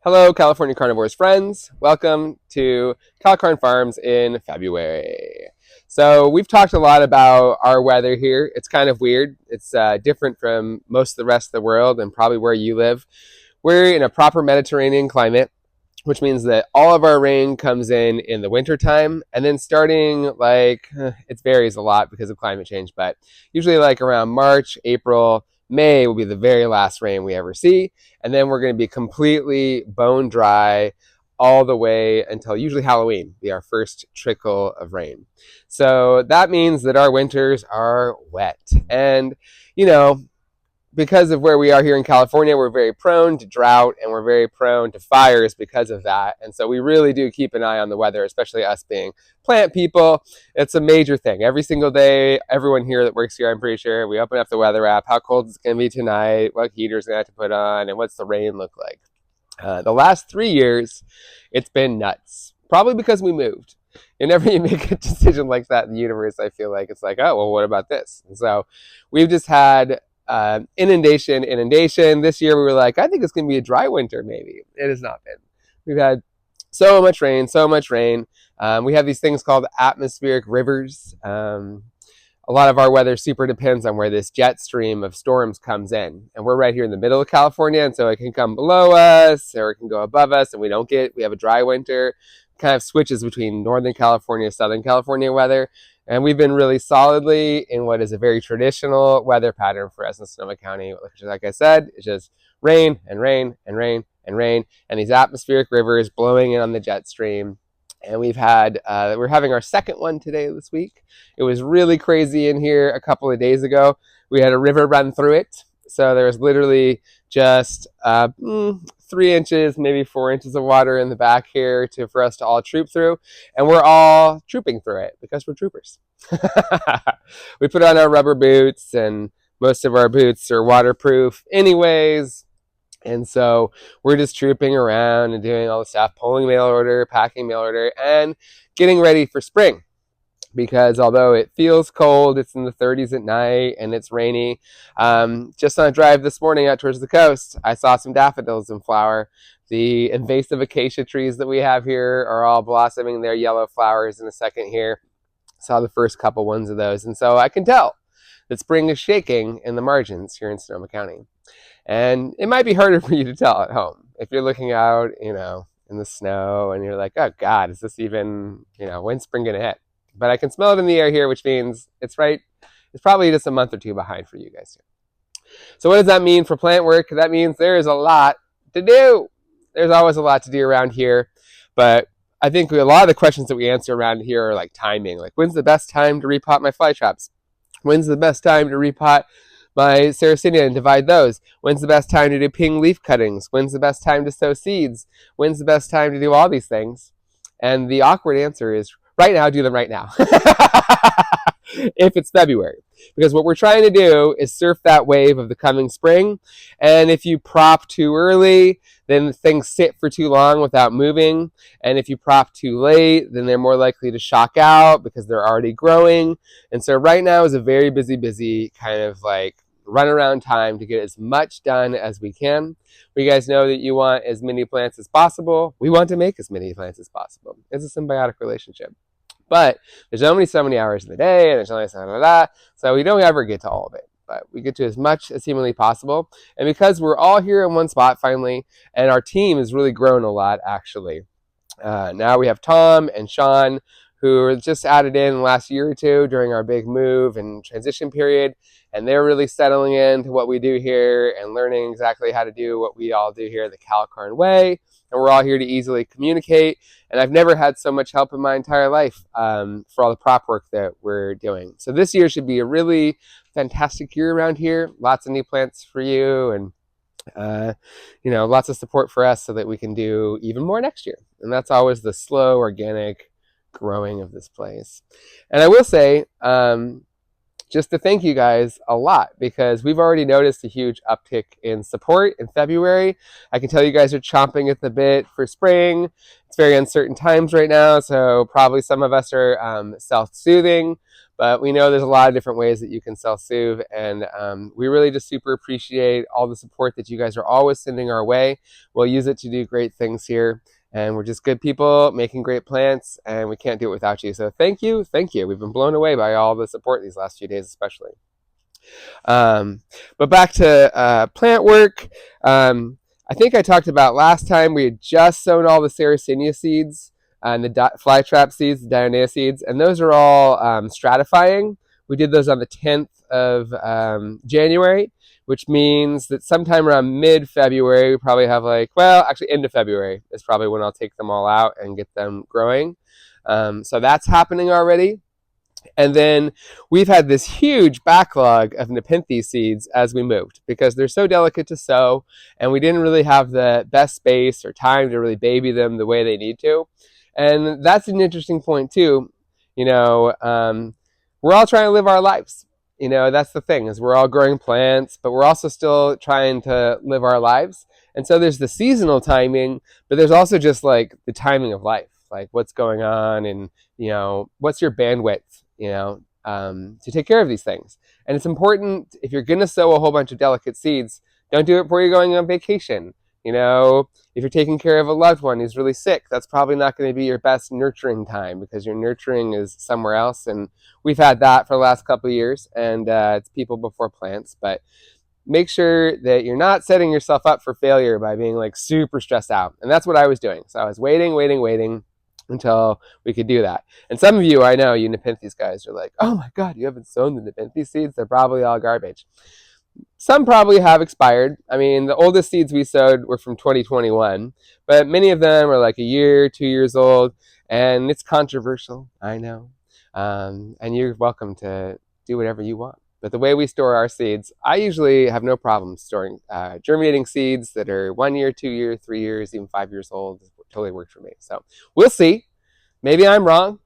Hello, California Carnivores friends. Welcome to Calicarn Farms in February. So we've talked a lot about our weather here. It's kind of weird. It's different from most of the rest of the world and probably where you live. We're in a proper Mediterranean climate, which means that all of our rain comes in the wintertime. And then starting it varies a lot because of climate change, but usually like around March, April, May will be the very last rain we ever see. And then we're going to be completely bone dry all the way until usually Halloween, be our first trickle of rain. So that means that our winters are wet. And, you know, because of where we are here in California, we're very prone to drought and we're very prone to fires because of that. And so we really do keep an eye on the weather, especially us being plant people. It's a major thing. Every single day, everyone here that works here, I'm pretty sure, we open up the weather app. How cold is it going to be tonight? What heater's going to have to put on? And what's the rain look like? The last 3 years, it's been nuts. Probably because we moved. Whenever you make a decision like that in the universe, I feel like it's like, oh, well, what about this? And so we've just had inundation. This year we were like, I think it's going to be a dry winter, maybe. It has not been. We've had so much rain. We have these things called atmospheric rivers. A lot of our weather super depends on where this jet stream of storms comes in. And we're right here in the middle of California, and so it can come below us or it can go above us, and we have a dry winter. It kind of switches between Northern California, Southern California weather. And we've been really solidly in what is a very traditional weather pattern for us in Sonoma County, which, like I said, is just rain and rain and rain and rain, and these atmospheric rivers blowing in on the jet stream. And we're having our second one this week. It was really crazy in here a couple of days ago. We had a river run through it. So there was literally just 3 inches, maybe 4 inches of water in the back here for us to all troop through. And we're all trooping through it because we're troopers. We put on our rubber boots, and most of our boots are waterproof anyways. And so we're just trooping around and doing all the stuff, pulling mail order, packing mail order, and getting ready for spring. Because although it feels cold, it's in the 30s at night and it's rainy. Just on a drive this morning out towards the coast, I saw some daffodils in flower. The invasive acacia trees that we have here are all blossoming their yellow flowers in a second here. Saw the first couple ones of those. And so I can tell that spring is shaking in the margins here in Sonoma County. And it might be harder for you to tell at home if you're looking out, in the snow and you're like, oh God, is this even, when's spring going to hit? But I can smell it in the air here, which means it's right. It's probably just a month or two behind for you guys here. So what does that mean for plant work? That means there is a lot to do. There's always a lot to do around here. But I think a lot of the questions that we answer around here are like timing. Like, when's the best time to repot my fly traps? When's the best time to repot my Sarracenia and divide those? When's the best time to do ping leaf cuttings? When's the best time to sow seeds? When's the best time to do all these things? And the awkward answer is right now, do them right now. If it's February. Because what we're trying to do is surf that wave of the coming spring. And if you prop too early, then things sit for too long without moving. And if you prop too late, then they're more likely to shock out because they're already growing. And so right now is a very busy kind of like run around time to get as much done as we can. We guys know that you want as many plants as possible. We want to make as many plants as possible. It's a symbiotic relationship. But there's only so many hours in the day, and there's only so we don't ever get to all of it. But we get to as much as humanly possible. And because we're all here in one spot finally, and our team has really grown a lot, actually. Now we have Tom and Sean, who were just added in the last year or two during our big move and transition period. And they're really settling into what we do here and learning exactly how to do what we all do here the Calicarn way. And we're all here to easily communicate. And I've never had so much help in my entire life for all the prop work that we're doing. So this year should be a really fantastic year around here. Lots of new plants for you and lots of support for us so that we can do even more next year. And that's always the slow, organic growing of this place. And I will say, just to thank you guys a lot, because we've already noticed a huge uptick in support in February. I can tell you guys are chomping at the bit for spring. It's very uncertain times right now, so probably some of us are self-soothing. But we know there's a lot of different ways that you can self-soothe, and we really just super appreciate all the support that you guys are always sending our way. We'll use it to do great things here, and we're just good people making great plants, and we can't do it without you. So thank you, thank you. We've been blown away by all the support these last few days, especially. But back to plant work. I think I talked about last time we had just sown all the Sarracenia seeds and the flytrap seeds, the Dionea seeds, and those are all stratifying. We did those on the 10th of January, which means that sometime around mid-February, we probably have actually end of February is probably when I'll take them all out and get them growing. So that's happening already. And then we've had this huge backlog of Nepenthes seeds as we moved because they're so delicate to sow, and we didn't really have the best space or time to really baby them the way they need to. And that's an interesting point too. We're all trying to live our lives. That's the thing, is we're all growing plants, but we're also still trying to live our lives. And so there's the seasonal timing, but there's also just like the timing of life, like what's going on and, what's your bandwidth, to take care of these things. And it's important, if you're going to sow a whole bunch of delicate seeds, don't do it before you're going on vacation. If you're taking care of a loved one who's really sick, that's probably not going to be your best nurturing time because your nurturing is somewhere else. And we've had that for the last couple of years, and it's people before plants. But make sure that you're not setting yourself up for failure by being like super stressed out. And that's what I was doing. So I was waiting until we could do that. And some of you, I know, you Nepenthes guys are like, oh my God, you haven't sown the Nepenthes seeds? They're probably all garbage. Some probably have expired. I mean, the oldest seeds we sowed were from 2021, but many of them are like a year, 2 years old, and it's controversial, I know. And you're welcome to do whatever you want. But the way we store our seeds, I usually have no problem storing germinating seeds that are 1 year, 2 years, 3 years, even 5 years old. It totally worked for me. So we'll see. Maybe I'm wrong.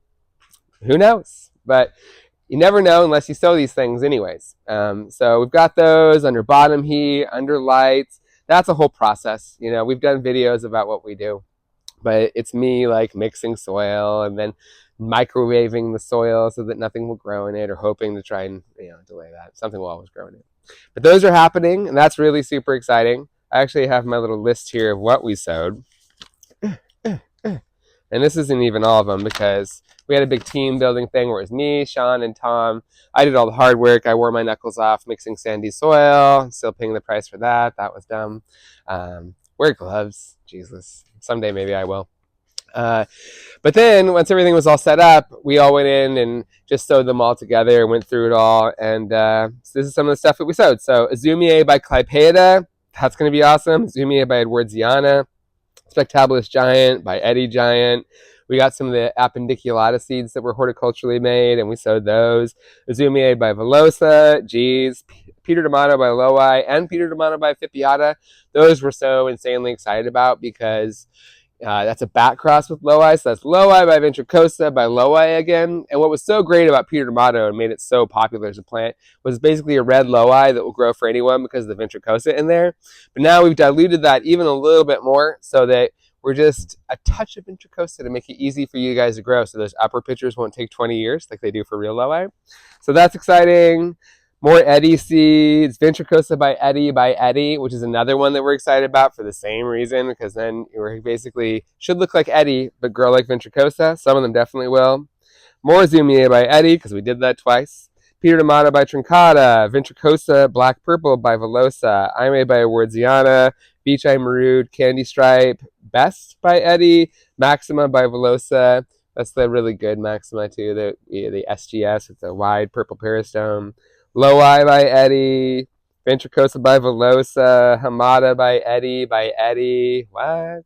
Who knows? But you never know unless you sow these things anyways. So we've got those under bottom heat, under lights. That's a whole process. We've done videos about what we do. But it's me like mixing soil and then microwaving the soil so that nothing will grow in it, or hoping to try and delay that. Something will always grow in it. But those are happening, and that's really super exciting. I actually have my little list here of what we sowed. And this isn't even all of them because we had a big team building thing where it was me, Sean, and Tom. I did all the hard work. I wore my knuckles off mixing sandy soil, still paying the price for that. That was dumb. Wear gloves. Jesus. Someday maybe I will. But then once everything was all set up, we all went in and just sowed them all together, went through it all. And so this is some of the stuff that we sowed. So Azumia by Clypeata. That's going to be awesome. Azumia by Edwardsiana. Spectabilis Giant by Eddie Giant. We got some of the appendiculata seeds that were horticulturally made, and we sowed those. Azumia by Velosa, Peter D'Amato by Lowai, and Peter D'Amato by Fipiata. Those we're so insanely excited about because that's a bat cross with Lowai. So that's Lowai by Ventricosa by Lowai again. And what was so great about Peter D'Amato and made it so popular as a plant was basically a red Lowai that will grow for anyone because of the Ventricosa in there. But now we've diluted that even a little bit more so that we're just a touch of Ventricosa to make it easy for you guys to grow. So those upper pitchers won't take 20 years like they do for real Lowai. So that's exciting. More Eddie seeds, Ventricosa by Eddie, which is another one that we're excited about for the same reason, because then we basically should look like Eddie, but grow like Ventricosa. Some of them definitely will. More Azumia by Eddie, because we did that twice. Peter D'Amato by Trincata, Ventricosa Black Purple by Velosa, Aime by Edwardsiana, Beach Eye Maroon, Candy Stripe, Best by Eddie, Maxima by Velosa. That's the really good Maxima too, the SGS with the wide purple peristome. Lowai by Eddie, Ventricosa by Velosa, Hamada by Eddie, what?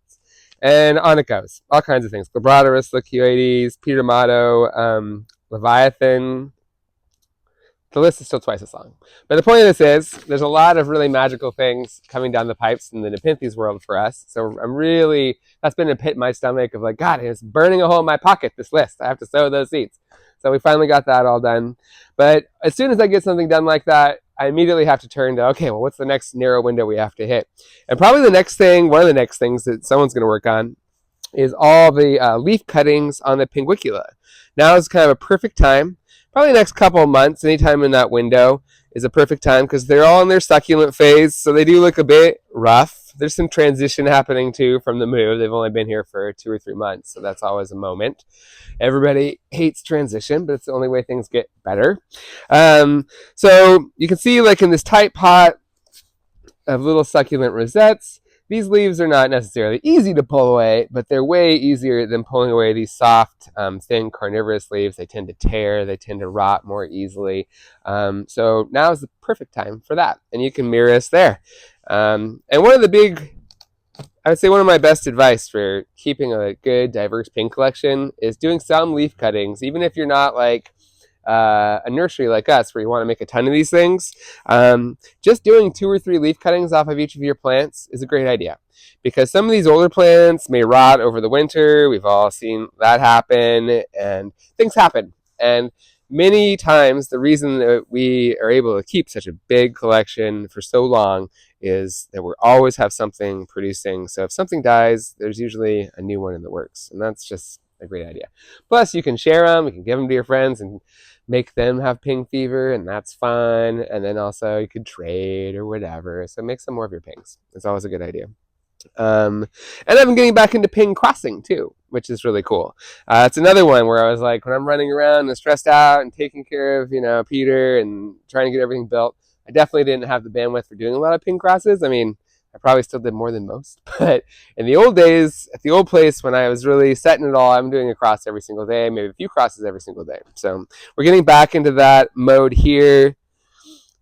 And on it goes. All kinds of things. Glabradoris, Locuades, Peter D'Amato, Leviathan. The list is still twice as long. But the point of this is, there's a lot of really magical things coming down the pipes in the Nepenthes world for us. So that's been a pit in my stomach of like, God, it's burning a hole in my pocket, this list. I have to sow those seeds. So we finally got that all done. But as soon as I get something done like that, I immediately have to turn to, okay, well, what's the next narrow window we have to hit? And probably one of the next things that someone's going to work on is all the leaf cuttings on the Pinguicula. Now is kind of a perfect time. probably the next couple of months, anytime in that window is a perfect time because they're all in their succulent phase, so they do look a bit rough. There's some transition happening too from the move. They've only been here for 2 or 3 months, so that's always a moment. Everybody hates transition, but it's the only way things get better. So you can see, like in this tight pot of little succulent rosettes, these leaves are not necessarily easy to pull away, but they're way easier than pulling away these soft, thin carnivorous leaves. They tend to tear, they tend to rot more easily. So now is the perfect time for that, and you can mirror us there. And one of my best advice for keeping a good, diverse pink collection is doing some leaf cuttings, even if you're not like a nursery like us where you want to make a ton of these things. Just doing 2 or 3 leaf cuttings off of each of your plants is a great idea, because some of these older plants may rot over the winter. We've all seen that happen, and things happen. And many times the reason that we are able to keep such a big collection for so long is that we always have something producing. So if something dies, there's usually a new one in the works, and that's just a great idea. Plus, you can share them, you can give them to your friends and make them have pink fever, and that's fun. And then also you could trade or whatever. So make some more of your pinks. It's always a good idea. And I've been getting back into ping crossing too, which is really cool. It's another one where I was like, when I'm running around and stressed out and taking care of, Peter and trying to get everything built, I definitely didn't have the bandwidth for doing a lot of ping crosses. I mean, I probably still did more than most, but in the old days, at the old place, when I was really setting it all, I'm doing a cross every single day, maybe a few crosses every single day. So we're getting back into that mode here.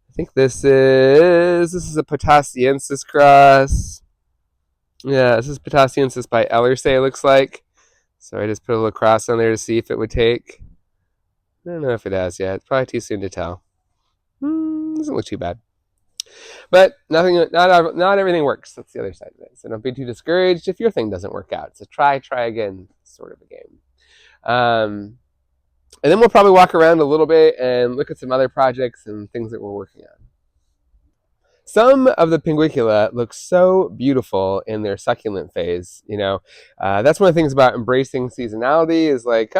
I think this is a Potasiensis cross. Yeah, this is Potasiensis by Ellersay, it looks like. So I just put a little cross on there to see if it would take. I don't know if it has yet. It's probably too soon to tell. Doesn't look too bad. But not everything works. That's the other side of it. So don't be too discouraged if your thing doesn't work out. It's a try again sort of a game. And then we'll probably walk around a little bit and look at some other projects and things that we're working on. Some of the Pinguicula look so beautiful in their succulent phase. That's one of the things about embracing seasonality is like,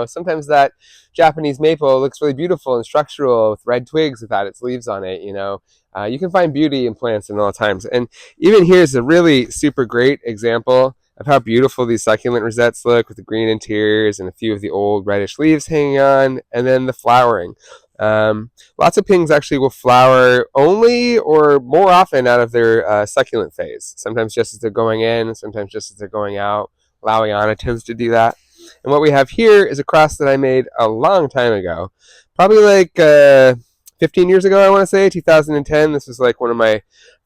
sometimes that Japanese maple looks really beautiful and structural with red twigs without its leaves on it. You can find beauty in plants in all times. And even here's a really super great example of how beautiful these succulent rosettes look with the green interiors and a few of the old reddish leaves hanging on, and then the flowering. Lots of pings actually will flower only or more often out of their succulent phase. Sometimes just as they're going in, sometimes just as they're going out. Lawiana tends to do that. And what we have here is a cross that I made a long time ago, probably like 15 years ago, I want to say, 2010. This was like one of my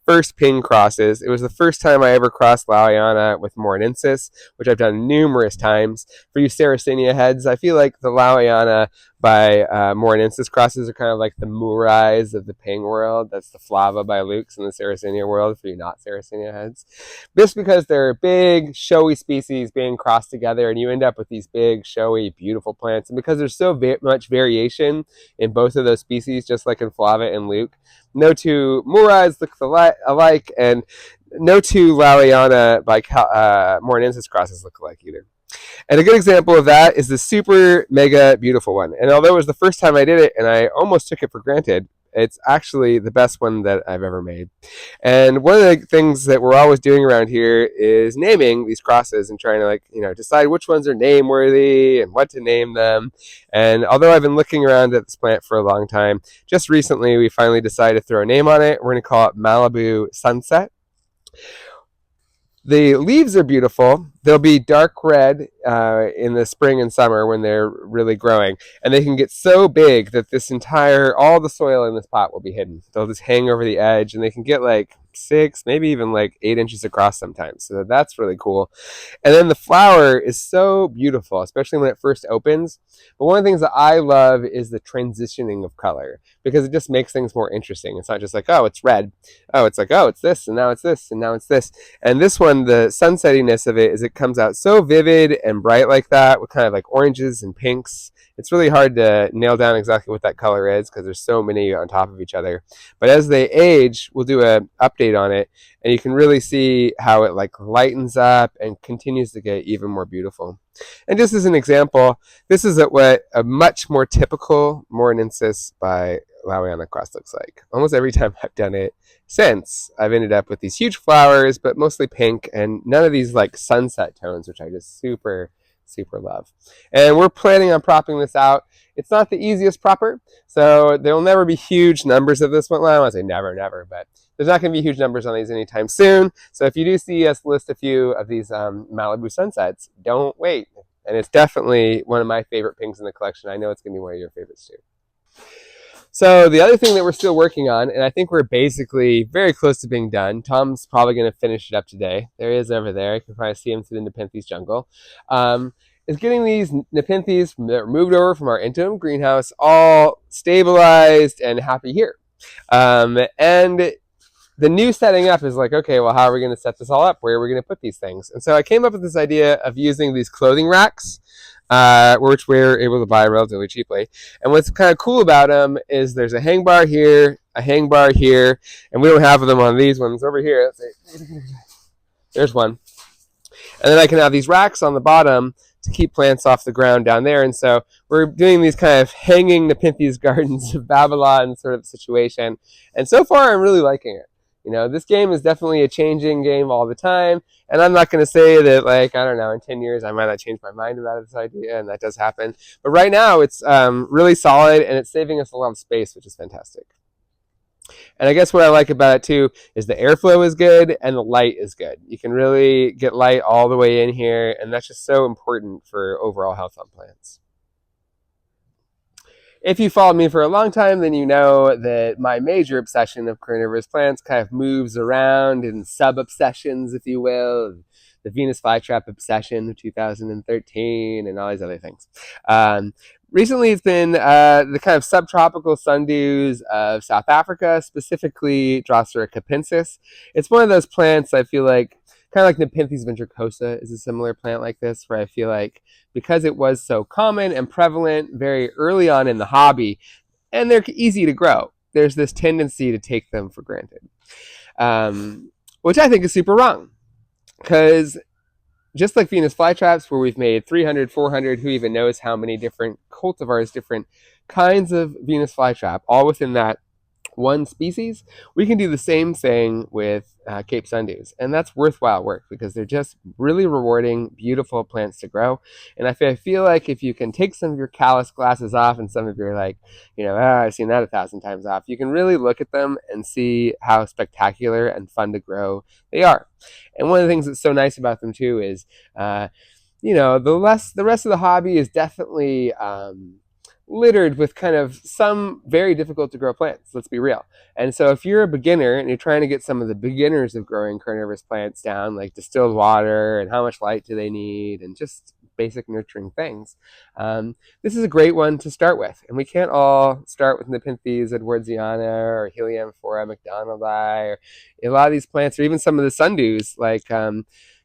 first ping crosses. It was the first time I ever crossed Lawiana with Morinensis, which I've done numerous times. For you Sarracenia heads, I feel like the Lawiana by Morinensis crosses are kind of like the Murais of the ping world. That's the Flava by Luke's in the Sarracenia world for you not Sarracenia heads. Just because they're big, showy species being crossed together, and you end up with these big, showy, beautiful plants. And because there's so much variation in both of those species, just like in Flava and Luke, no two Murais look alike, and no two Lawiana by Morinensis crosses look alike either. And a good example of that is the super mega beautiful one. And although it was the first time I did it and I almost took it for granted, it's actually the best one that I've ever made. And one of the things that we're always doing around here is naming these crosses and trying to decide which ones are name worthy and what to name them. And although I've been looking around at this plant for a long time, just recently we finally decided to throw a name on it. We're going to call it Malibu Sunset. The leaves are beautiful. They'll be dark red in the spring and summer when they're really growing. And they can get so big that all the soil in this pot will be hidden. They'll just hang over the edge, and they can get like 6, maybe even like 8 inches across sometimes. So that's really cool. And then the flower is so beautiful, especially when it first opens. But one of the things that I love is the transitioning of color, because it just makes things more interesting. It's not just like, oh, it's red. Oh, it's like, oh, it's this, and now it's this, and now it's this. And this one, the sunsettiness of it is it comes out so vivid and bright like that with kind of like oranges and pinks. It's really hard to nail down exactly what that color is because there's so many on top of each other. But as they age, we'll do an update on it, and you can really see how it like lightens up and continues to get even more beautiful. And just as an example, this is what a much more typical Morinensis by Lawiana cross looks like. Almost every time I've done it since, I've ended up with these huge flowers, but mostly pink, and none of these like sunset tones, which I just super love. And we're planning on propping this out. It's not the easiest propper, so there will never be huge numbers of this one. Well, I want to say never, but there's not going to be huge numbers on these anytime soon. So if you do see us list a few of these Malibu Sunsets, don't wait. And it's definitely one of my favorite pinks in the collection. I know it's going to be one of your favorites too. So the other thing that we're still working on, and I think we're basically very close to being done. Tom's probably going to finish it up today. There he is over there. You can probably see him through the Nepenthes jungle. Is getting these Nepenthes that moved over from our interim greenhouse all stabilized and happy here. And the new setting up is like, okay, well, how are we going to set this all up? Where are we going to put these things? And so I came up with this idea of using these clothing racks, which we're able to buy relatively cheaply. And what's kind of cool about them is there's a hang bar here, a hang bar here, and we don't have them on these ones over here. Let's see. There's one. And then I can have these racks on the bottom to keep plants off the ground down there. And so we're doing these kind of hanging Nepenthes gardens of Babylon sort of situation. And so far, I'm really liking it. You know, this game is definitely a changing game all the time. And I'm not going to say that, like, I don't know, in 10 years, I might not change my mind about this idea, and that does happen. But right now, it's really solid, and it's saving us a lot of space, which is fantastic. And I guess what I like about it, too, is the airflow is good and the light is good. You can really get light all the way in here, and that's just so important for overall health on plants. If you followed me for a long time, then you know that my major obsession of carnivorous plants kind of moves around in sub-obsessions, if you will. The Venus flytrap obsession of 2013 and all these other things. Recently, it's been the kind of subtropical sundews of South Africa, specifically Drosera capensis. It's one of those plants I feel like, kind of like Nepenthes ventricosa is a similar plant like this, where I feel like because it was so common and prevalent very early on in the hobby, and they're easy to grow, there's this tendency to take them for granted, which I think is super wrong. Because just like Venus flytraps, where we've made 300, 400, who even knows how many different cultivars, different kinds of Venus flytrap, all within that one species, we can do the same thing with Cape Sundews. And that's worthwhile work because they're just really rewarding, beautiful plants to grow. And I feel like if you can take some of your callous glasses off and some of your, like, you know, I've seen that 1,000 times off, you can really look at them and see how spectacular and fun to grow they are. And one of the things that's so nice about them too is, you know, the rest of the hobby is definitely littered with kind of some very difficult to grow plants, let's be real. And so if you're a beginner and you're trying to get some of the beginners of growing carnivorous plants down, like distilled water and how much light do they need and just basic nurturing things, this is a great one to start with. And we can't all start with Nepenthes edwardsiana or Helianthera McDonaldi or a lot of these plants, or even some of the sundews, like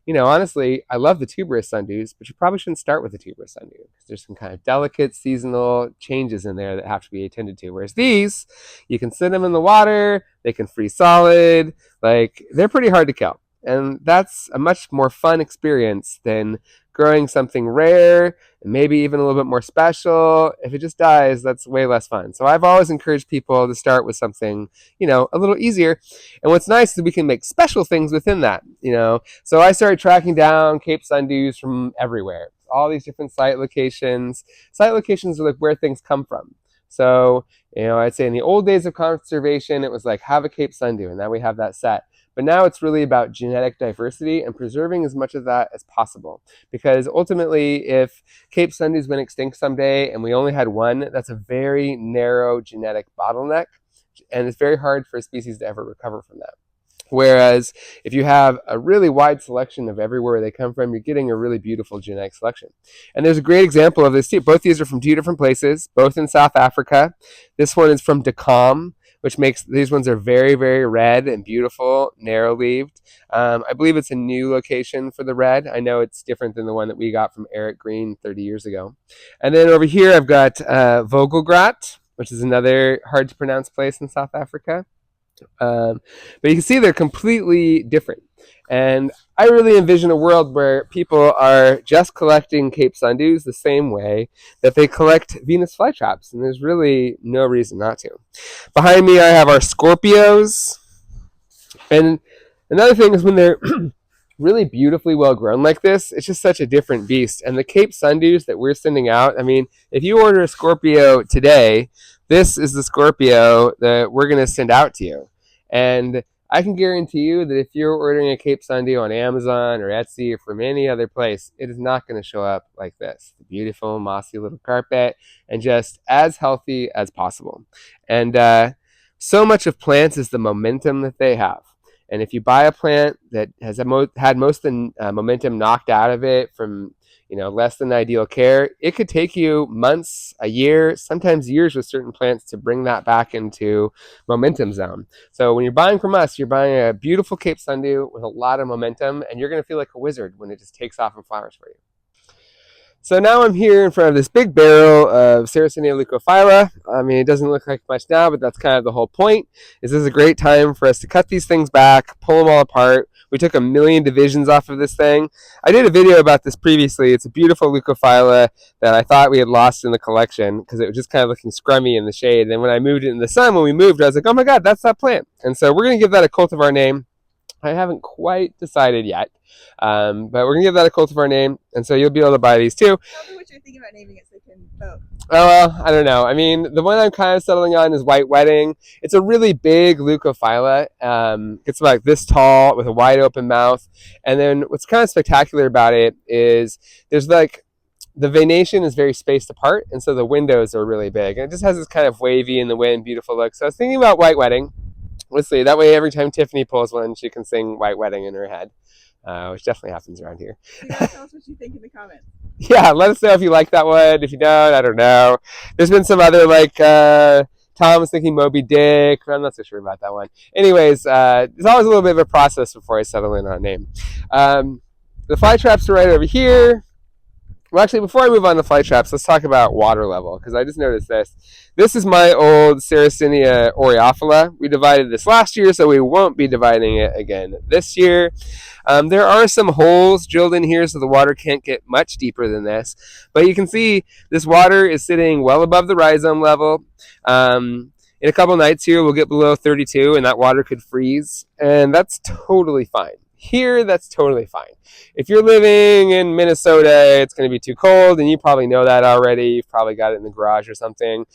you know, honestly, I love the tuberous sundews, but you probably shouldn't start with the tuberous sundew because there's some kind of delicate seasonal changes in there that have to be attended to. Whereas these, you can sit them in the water, they can freeze solid, like they're pretty hard to kill. And that's a much more fun experience than growing something rare and maybe even a little bit more special. If it just dies, that's way less fun. So I've always encouraged people to start with something, you know, a little easier. And what's nice is we can make special things within that, you know. So I started tracking down Cape Sundews from everywhere, all these different site locations. Site locations are like where things come from. So, you know, I'd say in the old days of conservation, it was like have a Cape Sundew, and now we have that set. But now it's really about genetic diversity and preserving as much of that as possible. Because ultimately, if Cape Sundews went extinct someday and we only had one, that's a very narrow genetic bottleneck. And it's very hard for a species to ever recover from that. Whereas if you have a really wide selection of everywhere they come from, you're getting a really beautiful genetic selection. And there's a great example of this too. Both these are from 2 different places, both in South Africa. This one is from Dakam, which makes these ones are very, very red and beautiful, narrow-leaved. I believe it's a new location for the red. I know it's different than the one that we got from Eric Green 30 years ago. And then over here I've got Vogelgrat, which is another hard-to-pronounce place in South Africa. But you can see they're completely different. And I really envision a world where people are just collecting Cape Sundews the same way that they collect Venus flytraps, and there's really no reason not to. Behind me, I have our Scorpios. And another thing is when they're really beautifully well grown like this, it's just such a different beast. And the Cape Sundews that we're sending out, I mean, if you order a Scorpio today, this is the Scorpio that we're going to send out to you. And I can guarantee you that if you're ordering a Cape Sundew on Amazon or Etsy or from any other place, it is not going to show up like this. The beautiful, mossy little carpet and just as healthy as possible. And so much of plants is the momentum that they have. And if you buy a plant that has had most of the momentum knocked out of it from less than ideal care, it could take you months, a year, sometimes years with certain plants to bring that back into momentum zone. So when you're buying from us, you're buying a beautiful Cape Sundew with a lot of momentum, and you're going to feel like a wizard when it just takes off and flowers for you. So now I'm here in front of this big barrel of Sarracenia leucophylla. I mean, it doesn't look like much now, but that's kind of the whole point. This is a great time for us to cut these things back, pull them all apart. We took 1 million divisions off of this thing. I did a video about this previously. It's a beautiful leucophylla that I thought we had lost in the collection because it was just kind of looking scrummy in the shade. And then when I moved it in the sun, when we moved, I was like, oh my God, that's that plant. And so we're going to give that a cultivar name. I haven't quite decided yet, but we're going to give that a cultivar name, and so you'll be able to buy these too. Tell me what you're thinking about naming it so I can vote. Oh, well, I don't know. I mean, the one I'm kind of settling on is White Wedding. It's a really big leucophylla. It's like this tall with a wide open mouth, and then what's kind of spectacular about it is there's like the venation is very spaced apart, and so the windows are really big, and it just has this kind of wavy in the wind, beautiful look. So I was thinking about White Wedding. Let's see. That way, every time Tiffany pulls one, she can sing White Wedding in her head, which definitely happens around here. You gotta tell us what you think in the comments. Yeah, let us know if you like that one. If you don't, I don't know. There's been some other, like, Tom was thinking Moby Dick. I'm not so sure about that one. Anyways, it's always a little bit of a process before I settle in on a name. The fly traps are right over here. Well, actually, before I move on to fly traps, let's talk about water level, because I just noticed this. This is my old Sarracenia aureophila. We divided this last year, so we won't be dividing it again this year. There are some holes drilled in here, so the water can't get much deeper than this. But you can see this water is sitting well above the rhizome level. In a couple nights here, we'll get below 32, and that water could freeze, and that's totally fine. Here, that's totally fine. If you're living in Minnesota, it's going to be too cold, and you probably know that already. You've probably got it in the garage or something.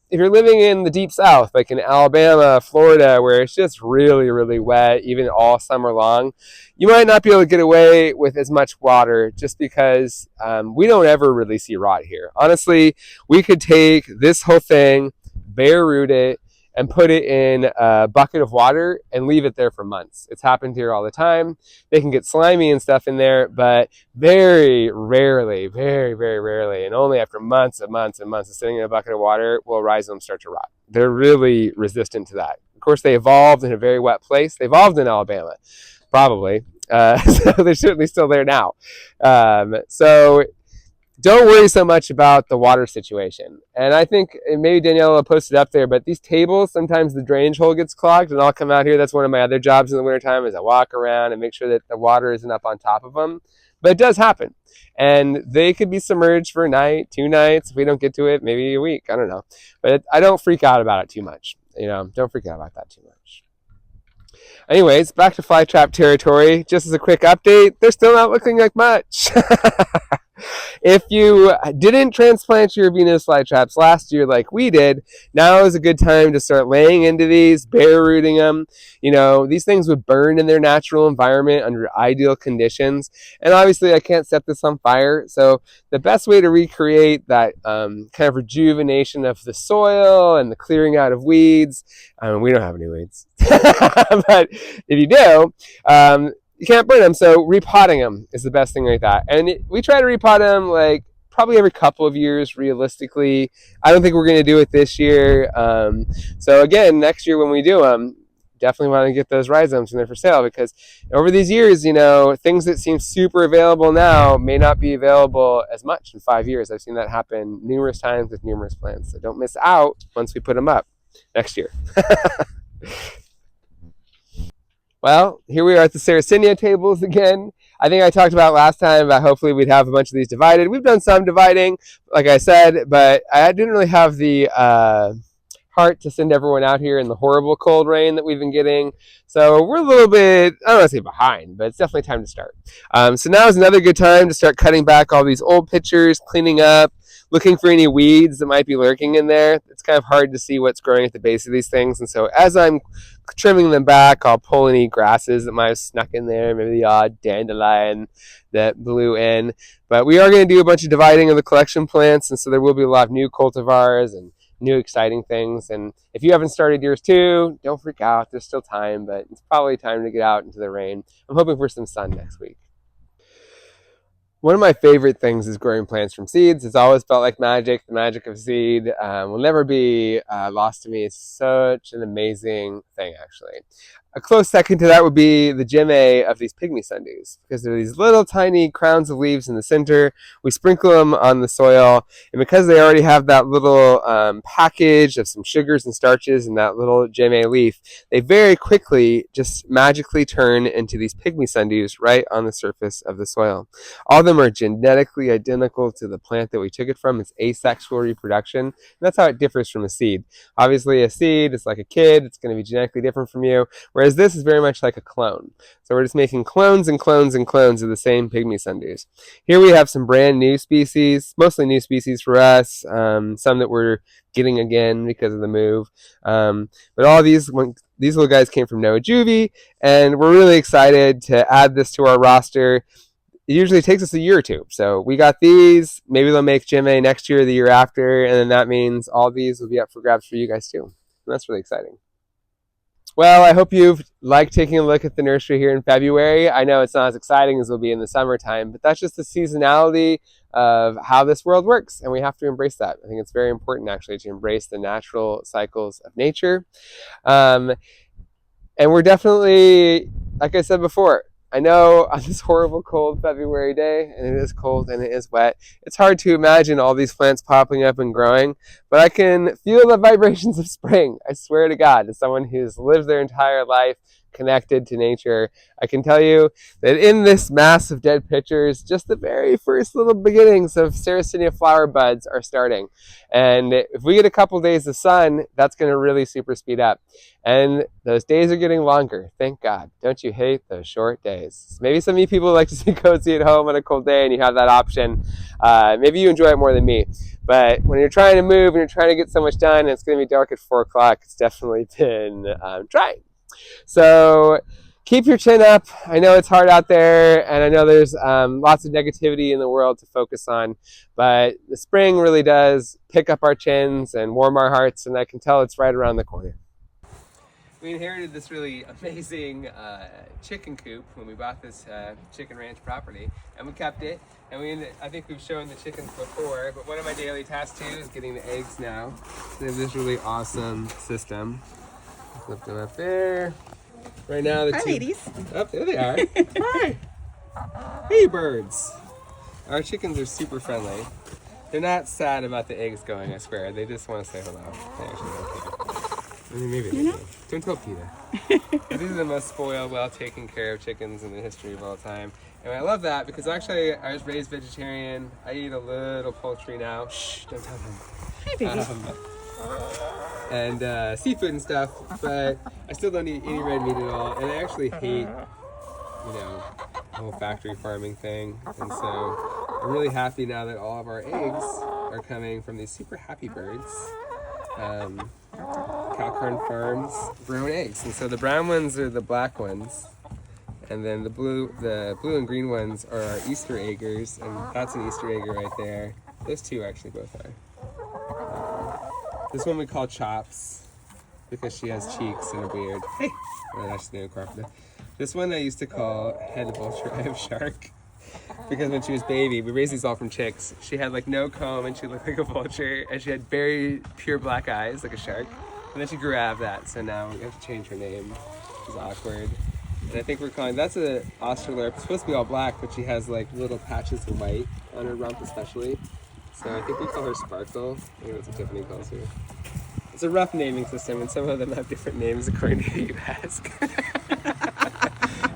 If you're living in the deep south, like in Alabama, Florida, where it's just really, really wet, even all summer long, you might not be able to get away with as much water just because we don't ever really see rot here. Honestly, we could take this whole thing, bare root it, and put it in a bucket of water and leave it there for months. It's happened here all the time. They can get slimy and stuff in there, but very rarely, very, very rarely, and only after months and months and months of sitting in a bucket of water will rhizomes start to rot. They're really resistant to that. Of course, they evolved in a very wet place. They evolved in Alabama, probably. So they're certainly still there now. So don't worry so much about the water situation. And I think maybe Danielle will post it up there, but these tables, sometimes the drainage hole gets clogged, and I'll come out here. That's one of my other jobs in the wintertime is I walk around and make sure that the water isn't up on top of them. But it does happen. And they could be submerged for a night, 2 nights. If we don't get to it, maybe a week. I don't know. But I don't freak out about it too much. Don't freak out about that too much. Anyways, back to fly trap territory. Just as a quick update, they're still not looking like much. If you didn't transplant your Venus flytraps last year like we did, now is a good time to start laying into these, bare rooting them. These things would burn in their natural environment under ideal conditions. And obviously I can't set this on fire. So the best way to recreate that kind of rejuvenation of the soil and the clearing out of weeds, we don't have any weeds, but if you do, you can't burn them, so repotting them is the best thing like that. And we try to repot them like probably every couple of years, realistically. I don't think we're going to do it this year. So again, next year when we do them, definitely want to get those rhizomes in there for sale, because over these years, things that seem super available now may not be available as much in 5 years. I've seen that happen numerous times with numerous plants. So don't miss out once we put them up next year. Well, here we are at the Sarracenia tables again. I think I talked about last time about hopefully we'd have a bunch of these divided. We've done some dividing, like I said, but I didn't really have the heart to send everyone out here in the horrible cold rain that we've been getting. So we're a little bit, I don't want to say behind, but it's definitely time to start. So now is another good time to start cutting back all these old pictures, cleaning up, looking for any weeds that might be lurking in there. It's kind of hard to see what's growing at the base of these things. And so as I'm trimming them back, I'll pull any grasses that might have snuck in there, maybe the odd dandelion that blew in. But we are going to do a bunch of dividing of the collection plants, and so there will be a lot of new cultivars and new exciting things. And if you haven't started yours too, don't freak out. There's still time, but it's probably time to get out into the rain. I'm hoping for some sun next week. One of my favorite things is growing plants from seeds. It's always felt like magic. The magic of seed will never be lost to me. It's such an amazing thing, actually. A close second to that would be the gemme of these Pygmy Sundews, because they're these little tiny crowns of leaves in the center. We sprinkle them on the soil, and because they already have that little package of some sugars and starches in that little gemme leaf, they very quickly just magically turn into these Pygmy Sundews right on the surface of the soil. All of them are genetically identical to the plant that we took it from. It's asexual reproduction, and that's how it differs from a seed. Obviously, a seed is like a kid. It's going to be genetically different from you, whereas this is very much like a clone. So we're just making clones and clones and clones of the same Pygmy Sundews. Here we have some brand new species, mostly new species for us, some that we're getting again because of the move. But all these little guys came from Noah Juvie, and we're really excited to add this to our roster. It usually takes us a year or two. So we got these. Maybe they'll make gemme next year or the year after, and then that means all these will be up for grabs for you guys too. And that's really exciting. Well, I hope you've liked taking a look at the nursery here in February. I know it's not as exciting as it'll be in the summertime, but that's just the seasonality of how this world works, and we have to embrace that. I think it's very important, actually, to embrace the natural cycles of nature. And we're definitely, like I said before, I know on this horrible cold February day, and it is cold and it is wet, it's hard to imagine all these plants popping up and growing, but I can feel the vibrations of spring. I swear to God, as someone who's lived their entire life connected to nature, I can tell you that in this mass of dead pictures, just the very first little beginnings of Sarracenia flower buds are starting. And if we get a couple days of sun, that's going to really super speed up. And those days are getting longer, thank God. Don't you hate those short days? Maybe some of you people like to be cozy at home on a cold day and you have that option. Maybe you enjoy it more than me. But when you're trying to move and you're trying to get so much done and it's going to be dark at 4 o'clock, it's definitely been trying. So keep your chin up. I know it's hard out there, and I know there's lots of negativity in the world to focus on, but the spring really does pick up our chins and warm our hearts, and I can tell it's right around the corner. We inherited this really amazing chicken coop when we bought this chicken ranch property, and we kept it. And I think we've shown the chickens before, but one of my daily tasks too is getting the eggs now. So they have this really awesome system. Flip them up there. Right now the Hi, two... ladies. Oh, there they are. Hi. Hey, birds. Our chickens are super friendly. They're not sad about the eggs going, I swear. They just want to say hello. They actually don't care. I mean, maybe they do. Don't tell Peter. These are the most spoiled, well taken care of chickens in the history of all time. And I love that because actually I was raised vegetarian. I eat a little poultry now. Shh, don't tell them. Hi, babies. And seafood and stuff, but I still don't eat any red meat at all. And I actually hate, the whole factory farming thing. And so I'm really happy now that all of our eggs are coming from these super happy birds. Calcarn Farms grown eggs, and so the brown ones are the black ones, and then the blue and green ones are our Easter eggers, and that's an Easter egger right there. Those two actually both are. This one we call Chops because she has cheeks and a beard. Hey, that's the new carpenter. This one I used to call Head Vulture Eye of Shark. Because when she was baby, we raised these all from chicks. She had like no comb and she looked like a vulture, and she had very pure black eyes like a shark. And then she grew out of that, so now we have to change her name, which is awkward. And I think we're calling, that's a Australorp. It's supposed to be all black, but she has like little patches of white on her rump especially. So I think we call her Sparkle. I think that's what Tiffany calls her. It's a rough naming system, and some of them have different names according to who you ask.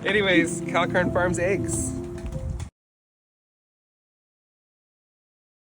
Anyways, Calcarn Farms eggs.